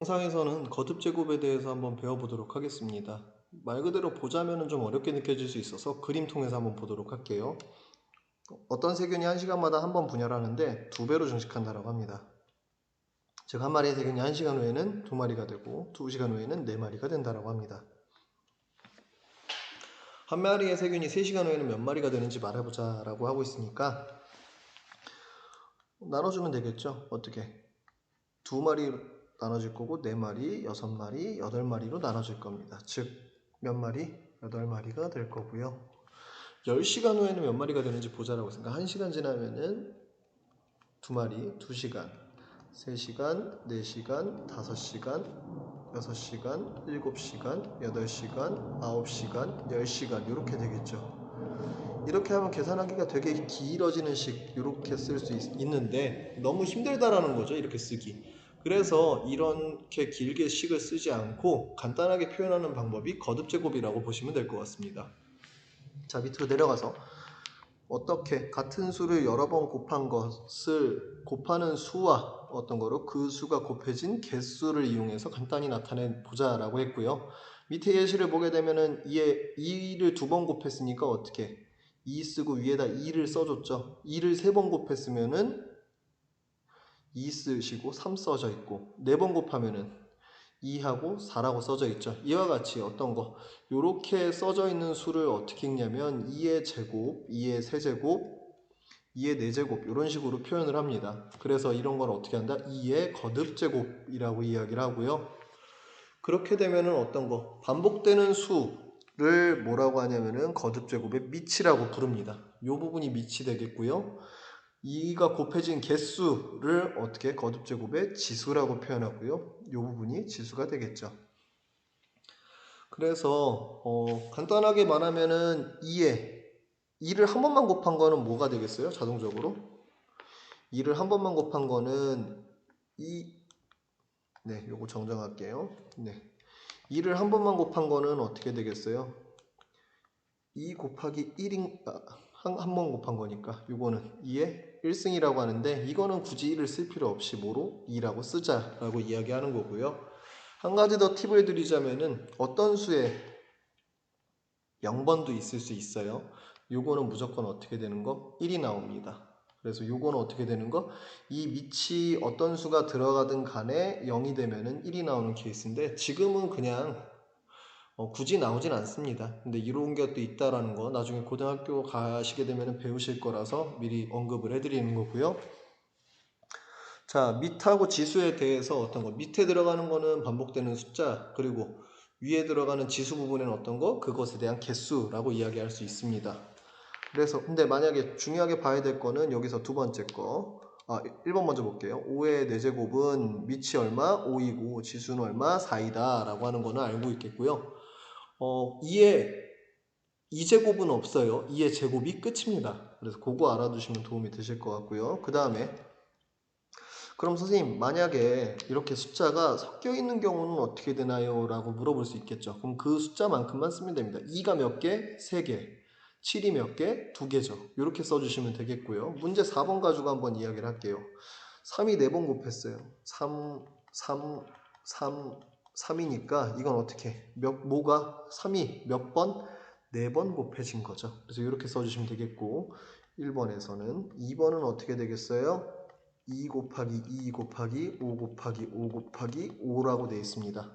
영상에서는 거듭제곱에 대해서 한번 배워보도록 하겠습니다. 말 그대로 보자면 좀 어렵게 느껴질 수 있어서 그림 통해서 한번 보도록 할게요. 어떤 세균이 1시간마다 한 번 분열하는데 2배로 증식한다고 합니다. 즉 한 마리의 세균이 1시간 후에는 2마리가 되고 2시간 후에는 4마리가 된다고 합니다. 한 마리의 세균이 3시간 후에는 몇 마리가 되는지 말해보자 라고 하고 있으니까 나눠주면 되겠죠. 어떻게? 2마리 나눠질 거고 4마리, 6마리, 8마리로 나눠질 겁니다. 즉 몇 마리? 8마리가 될 거고요. 10시간 후에는 몇 마리가 되는지 보자라고 생각. 1시간 지나면은 2마리, 2시간, 3시간, 4시간, 5시간, 6시간, 7시간, 8시간, 9시간, 10시간 이렇게 되겠죠. 이렇게 하면 계산하기가 되게 길어지는 식 이렇게 쓸 수 있는데 너무 힘들다라는 거죠. 이렇게 쓰기. 그래서 이렇게 길게 식을 쓰지 않고 간단하게 표현하는 방법이 거듭제곱이라고 보시면 될 것 같습니다. 자, 밑으로 내려가서 어떻게 같은 수를 여러 번 곱한 것을 곱하는 수와 어떤 거로 그 수가 곱해진 개수를 이용해서 간단히 나타내 보자라고 했고요. 밑에 예시를 보게 되면은 2를 2번 곱했으니까 어떻게 2 쓰고 위에다 2를 써줬죠. 2를 3번 곱했으면은 2 쓰시고 3 써져 있고 4번 곱하면은 2하고 4라고 써져 있죠. 이와 같이 어떤 거 이렇게 써져 있는 수를 어떻게 읽냐면 2의 제곱, 2의 세제곱, 2의 4제곱 이런 식으로 표현을 합니다. 그래서 이런 걸 어떻게 한다? 2의 거듭제곱이라고 이야기를 하고요. 그렇게 되면은 어떤 거 반복되는 수를 뭐라고 하냐면은 거듭제곱의 미치라고 부릅니다. 이 부분이 미치 되겠고요. 2가 곱해진 개수를 어떻게 거듭제곱의 지수라고 표현하고요. 이 부분이 지수가 되겠죠. 그래서 간단하게 말하면은 2를 한 번만 곱한 거는 뭐가 되겠어요? 자동적으로 2를 한 번만 곱한 거는 네, 요거 정정할게요. 네, 2를 한 번만 곱한 거는 어떻게 되겠어요? 2 곱하기 1인 한 번 곱한 거니까 요거는 2의 1승이라고 하는데 이거는 굳이 1을 쓸 필요 없이 뭐로 2라고 쓰자라고 이야기하는 거고요. 한 가지 더 팁을 드리자면은 어떤 수에 0번도 있을 수 있어요. 요거는 무조건 어떻게 되는 거? 1이 나옵니다. 그래서 요거는 어떻게 되는 거? 이 밑이 어떤 수가 들어가든 간에 0이 되면은 1이 나오는 케이스인데 지금은 그냥 굳이 나오진 않습니다. 근데 이런 것도 있다라는 거 나중에 고등학교 가시게 되면 배우실 거라서 미리 언급을 해드리는 거고요. 자, 밑하고 지수에 대해서 어떤 거 밑에 들어가는 거는 반복되는 숫자 그리고 위에 들어가는 지수 부분에는 어떤 거 그것에 대한 개수라고 이야기할 수 있습니다. 그래서 근데 만약에 중요하게 봐야 될 거는 여기서 두 번째 거 1번 먼저 볼게요. 5의 4제곱은 밑이 얼마? 5이고 지수는 얼마? 4이다 라고 하는 거는 알고 있겠고요. 2의 2제곱은 없어요. 2의 제곱이 끝입니다. 그래서 그거 알아두시면 도움이 되실 것 같고요. 그 다음에 그럼 선생님 만약에 이렇게 숫자가 섞여 있는 경우는 어떻게 되나요? 라고 물어볼 수 있겠죠. 그럼 그 숫자만큼만 쓰면 됩니다. 2가 몇 개? 3개. 7이 몇 개? 2개죠. 이렇게 써주시면 되겠고요. 문제 4번 가지고 한번 이야기를 할게요. 3이 4번 곱했어요. 3, 3, 3, 3이니까 이건 어떻게? 뭐가? 3이 몇 번? 4번 곱해진 거죠. 그래서 이렇게 써주시면 되겠고 1번에서는 2번은 어떻게 되겠어요? 2 곱하기 2 곱하기 5 곱하기 5 곱하기 5라고 되어 있습니다.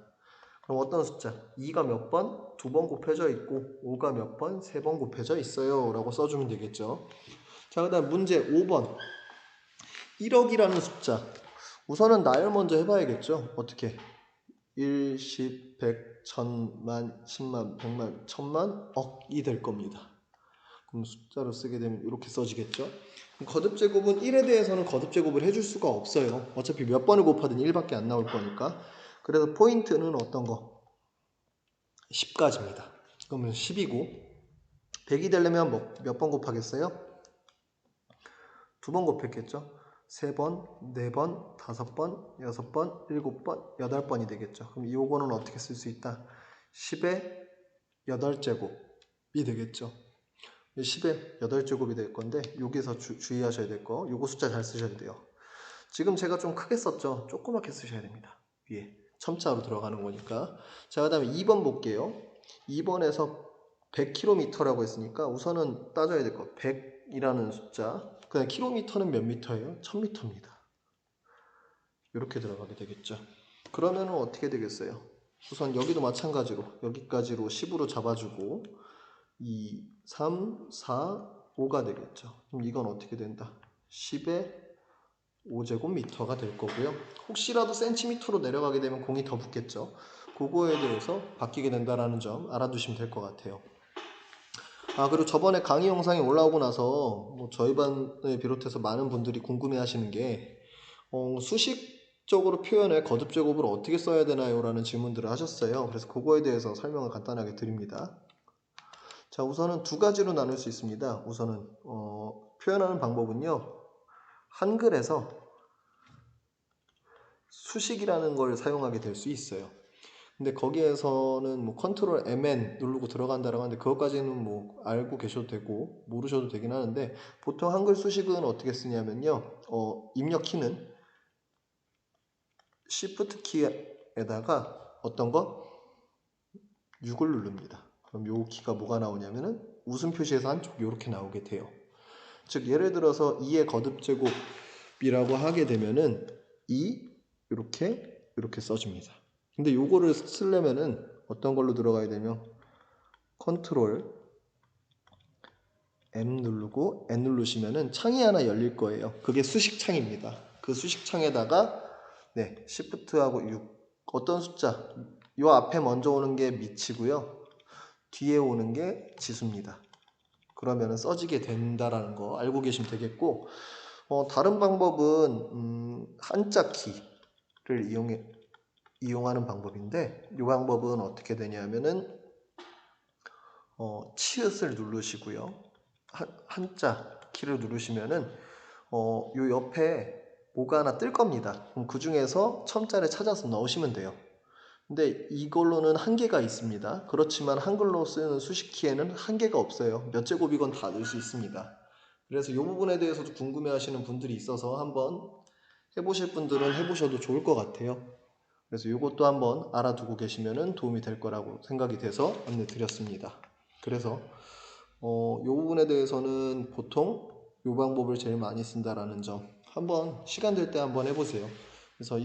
그럼 어떤 숫자? 2가 몇 번? 2번 곱해져 있고 5가 몇 번? 3번 곱해져 있어요 라고 써주면 되겠죠. 자, 그 다음 문제 5번 1억이라는 숫자 우선은 나열 먼저 해봐야겠죠. 어떻게? 1, 10, 100, 1000만, 10만, 100만, 1000만, 억이 될 겁니다. 그럼 숫자로 쓰게 되면 이렇게 써지겠죠. 거듭제곱은 1에 대해서는 거듭제곱을 해줄 수가 없어요. 어차피 몇 번을 곱하든 1밖에 안 나올 거니까. 그래서 포인트는 어떤 거? 10까지입니다. 그러면 10이고 100이 되려면 몇 번 곱하겠어요? 2번 곱했겠죠. 3번, 4번, 5번, 6번, 7번, 8번이 되겠죠. 그럼 이거는 어떻게 쓸 수 있다? 10의 8제곱이 되겠죠. 10의 8제곱이 될 건데 여기서 주의하셔야 될 거 요거 숫자 잘 쓰셔야 돼요. 지금 제가 좀 크게 썼죠. 조그맣게 쓰셔야 됩니다. 위에 첨자로 들어가는 거니까. 자, 그 다음에 2번 볼게요. 2번에서 100km라고 했으니까 우선은 따져야 될 거. 100이라는 숫자. 그다음 킬로미터는 몇 미터예요? 1000m입니다. 이렇게 들어가게 되겠죠. 그러면은 어떻게 되겠어요? 우선 여기도 마찬가지로 여기까지로 10으로 잡아주고 2, 3, 4, 5가 되겠죠. 그럼 이건 어떻게 된다? 10의 5제곱미터가 될 거고요. 혹시라도 센티미터로 내려가게 되면 공이 더 붙겠죠. 그거에 대해서 바뀌게 된다는 점 알아두시면 될 것 같아요. 그리고 저번에 강의 영상이 올라오고 나서 뭐 저희 반을 비롯해서 많은 분들이 궁금해 하시는 게 수식적으로 표현을 거듭제곱을 어떻게 써야 되나요? 라는 질문들을 하셨어요. 그래서 그거에 대해서 설명을 간단하게 드립니다. 자, 우선은 두 가지로 나눌 수 있습니다. 우선은 표현하는 방법은요. 한글에서 수식이라는 걸 사용하게 될 수 있어요. 근데 거기에서는 뭐 컨트롤 MN 누르고 들어간다라고 하는데 그것까지는 뭐 알고 계셔도 되고 모르셔도 되긴 하는데 보통 한글 수식은 어떻게 쓰냐면요. 입력 키는 Shift 키에다가 어떤 거? 6을 누릅니다. 그럼 요 키가 뭐가 나오냐면은 웃음 표시에서 한쪽 이렇게 나오게 돼요. 즉 예를 들어서 2의 거듭제곱이라고 하게 되면은 2 이렇게 써줍니다. 근데 요거를 쓰려면은 어떤 걸로 들어가야 되면 컨트롤 M 누르고 N 누르시면은 창이 하나 열릴 거예요. 그게 수식창입니다. 그 수식창에다가 Shift하고 6 어떤 숫자 요 앞에 먼저 오는 게 미치고요. 뒤에 오는 게 지수입니다. 그러면은 써지게 된다라는 거 알고 계시면 되겠고 다른 방법은 한자 키를 이용하는 방법인데 이 방법은 어떻게 되냐면은 치읓을 누르시고요. 한자 키를 누르시면은 요 옆에 뭐가 하나 뜰 겁니다. 그럼 그 중에서 첨자를 찾아서 넣으시면 돼요. 근데 이걸로는 한계가 있습니다. 그렇지만 한글로 쓰는 수식키에는 한계가 없어요. 몇 제곱이건 다 넣을 수 있습니다. 그래서 이 부분에 대해서도 궁금해 하시는 분들이 있어서 한번 해보실 분들은 해보셔도 좋을 것 같아요. 그래서 이것도 한번 알아두고 계시면 도움이 될 거라고 생각이 돼서 안내 드렸습니다. 그래서 이 부분에 대해서는 보통 이 방법을 제일 많이 쓴다라는 점 한번 시간 될 때 한번 해보세요. 그래서